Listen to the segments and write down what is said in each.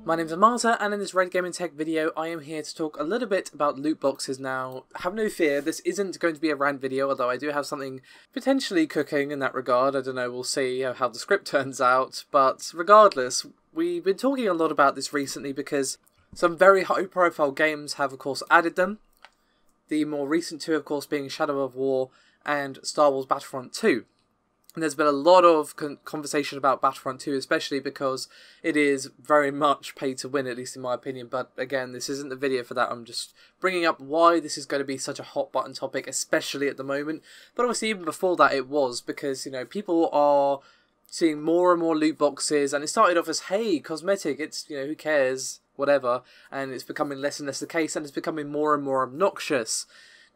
My name's Amata, and in this Red Gaming Tech video I am here to talk a little bit about loot boxes. Now, have no fear, this isn't going to be a rant video, although I do have something potentially cooking in that regard. I don't know, we'll see how the script turns out, but regardless, we've been talking a lot about this recently because some very high profile games have of course added them. The more recent two of course being Shadow of War and Star Wars Battlefront 2. And there's been a lot of conversation about Battlefront 2, especially because it is very much pay to win, at least in my opinion. But again, this isn't the video for that. I'm just bringing up why this is going to be such a hot button topic, especially at the moment. But obviously even before that it was, because, you know, people are seeing more and more loot boxes, and it started off as, hey, cosmetic, it's, you know, who cares, whatever. And it's becoming less and less the case, and it's becoming more and more obnoxious.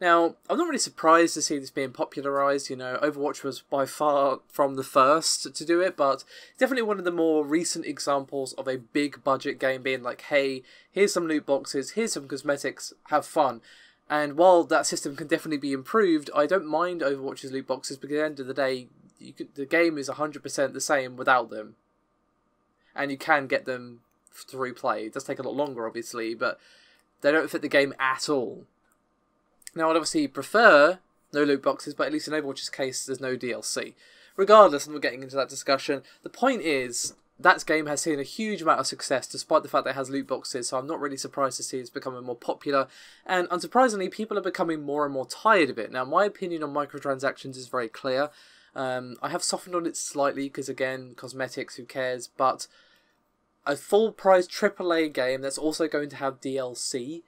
Now, I'm not really surprised to see this being popularised. You know, Overwatch was by far from the first to do it, but definitely one of the more recent examples of a big budget game being like, hey, here's some loot boxes, here's some cosmetics, have fun. And while that system can definitely be improved, I don't mind Overwatch's loot boxes because at the end of the day, the game is 100% the same without them. And you can get them through play. It does take a lot longer, obviously, but they don't fit the game at all. Now, I'd obviously prefer no loot boxes, but at least in Overwatch's case, there's no DLC. Regardless, I'm not getting into that discussion. The point is, that game has seen a huge amount of success, despite the fact that it has loot boxes, so I'm not really surprised to see it's becoming more popular. And unsurprisingly, people are becoming more and more tired of it. Now, my opinion on microtransactions is very clear. I have softened on it slightly, because again, cosmetics, who cares, but a full-price AAA game that's also going to have DLC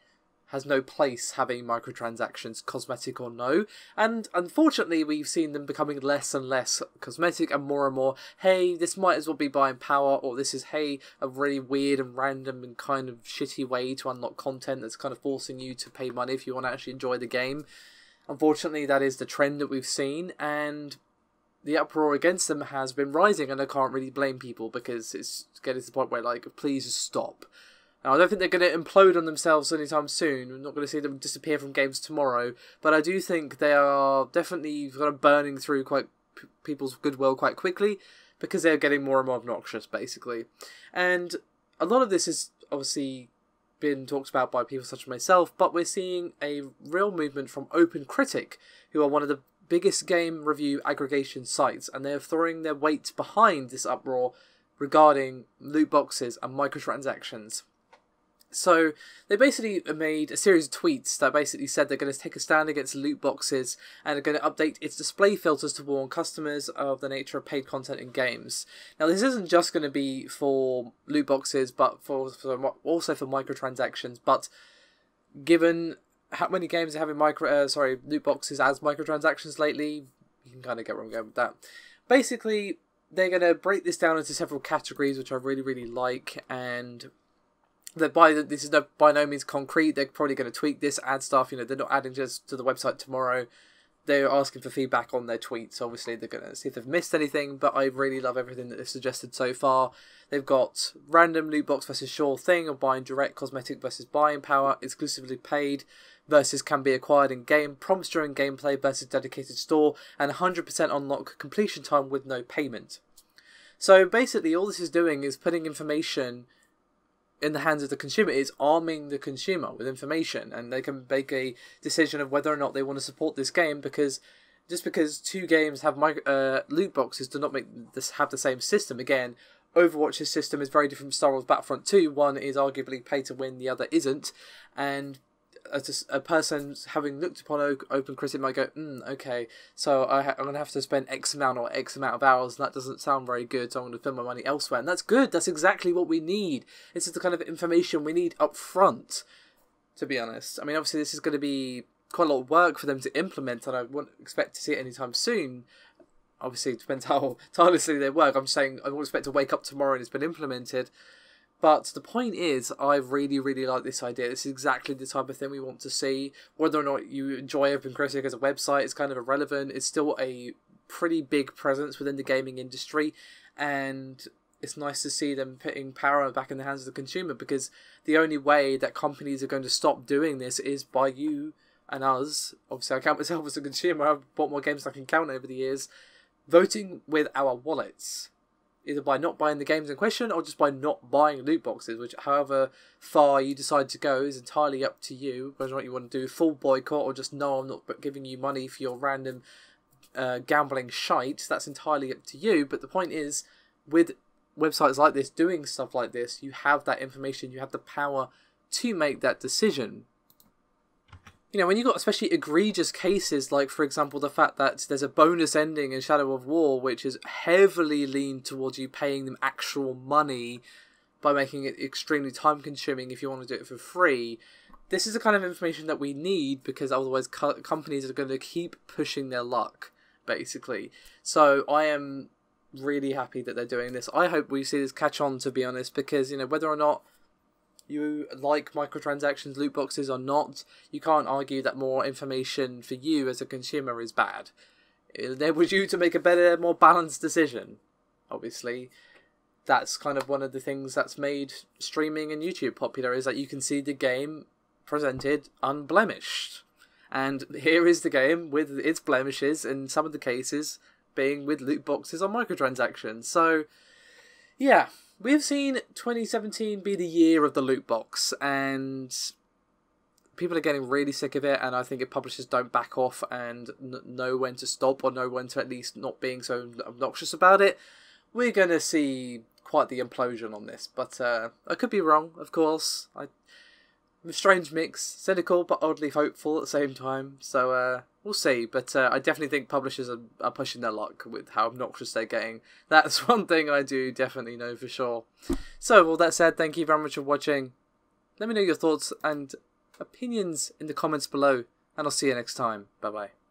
has no place having microtransactions, cosmetic or no. And unfortunately, we've seen them becoming less and less cosmetic and more, hey, this might as well be buying power, or this is, hey, a really weird and random and kind of shitty way to unlock content that's kind of forcing you to pay money if you want to actually enjoy the game. Unfortunately, that is the trend that we've seen, and the uproar against them has been rising, and I can't really blame people because it's getting to the point where, like, please stop. Now, I don't think they're going to implode on themselves anytime soon. I'm not going to see them disappear from games tomorrow. But I do think they are definitely kind of burning through people's goodwill quite quickly, because they're getting more and more obnoxious, basically. And a lot of this has obviously been talked about by people such as myself, but we're seeing a real movement from OpenCritic, who are one of the biggest game review aggregation sites, and they're throwing their weight behind this uproar regarding loot boxes and microtransactions. So they basically made a series of tweets that basically said they're going to take a stand against loot boxes and are going to update its display filters to warn customers of the nature of paid content in games. Now, this isn't just going to be for loot boxes, but also for microtransactions. But given how many games are having loot boxes as microtransactions lately, you can kind of get where I'm going with that. Basically, they're going to break this down into several categories, which I really like, and this is by no means concrete. They're probably going to tweak this, add stuff. You know, they're not adding just to the website tomorrow. They're asking for feedback on their tweets. Obviously, they're going to see if they've missed anything, but I really love everything that they've suggested so far. They've got random loot box versus sure thing, or buying direct, cosmetic versus buying power, exclusively paid versus can be acquired in game, prompts during gameplay versus dedicated store, and 100% unlock completion time with no payment. So basically, all this is doing is putting information in the hands of the consumer. Is arming the consumer with information, and they can make a decision of whether or not they want to support this game, because just because two games have loot boxes do not make this have the same system. Again, Overwatch's system is very different from Star Wars Battlefront 2. One is arguably pay to win, the other isn't, and as a person having looked upon OpenCritic might go, okay, so I'm going to have to spend X amount or X amount of hours, and that doesn't sound very good, so I'm going to spend my money elsewhere. And that's good. That's exactly what we need. This is the kind of information we need up front, to be honest. I mean, obviously this is going to be quite a lot of work for them to implement, and I wouldn't expect to see it anytime soon. Obviously, it depends how tirelessly they work. I'm saying I wouldn't expect to wake up tomorrow and it's been implemented. But the point is, I really like this idea. This is exactly the type of thing we want to see. Whether or not you enjoy OpenCritic as a website is kind of irrelevant. It's still a pretty big presence within the gaming industry, and it's nice to see them putting power back in the hands of the consumer, because the only way that companies are going to stop doing this is by you and us. Obviously, I count myself as a consumer. I've bought more games than I can count over the years. Voting with our wallets. either by not buying the games in question or just by not buying loot boxes, which however far you decide to go is entirely up to you, whether or not you want to do full boycott or just no, I'm not giving you money for your random gambling shite. That's entirely up to you. But the point is, with websites like this doing stuff like this, you have that information, you have the power to make that decision. You know, when you've got especially egregious cases, like, for example, the fact that there's a bonus ending in Shadow of War, which is heavily leaned towards you paying them actual money by making it extremely time-consuming if you want to do it for free. This is the kind of information that we need, because otherwise companies are going to keep pushing their luck, basically. So I am really happy that they're doing this. I hope we see this catch on, to be honest, because, you know, whether or not you like microtransactions, loot boxes or not, you can't argue that more information for you as a consumer is bad. It enables you to make a better, more balanced decision. Obviously, that's kind of one of the things that's made streaming and YouTube popular, is that you can see the game presented unblemished. And here is the game with its blemishes, in some of the cases being with loot boxes or microtransactions. So, yeah. We've seen 2017 be the year of the loot box, and people are getting really sick of it, and I think if publishers don't back off and know when to stop, or know when to at least not being so obnoxious about it, we're going to see quite the implosion on this. But I could be wrong, of course. I'm a strange mix, cynical but oddly hopeful at the same time, so we'll see. But I definitely think publishers are pushing their luck with how obnoxious they're getting. That's one thing I do definitely know for sure. So, with all that said, thank you very much for watching. Let me know your thoughts and opinions in the comments below, and I'll see you next time. Bye bye.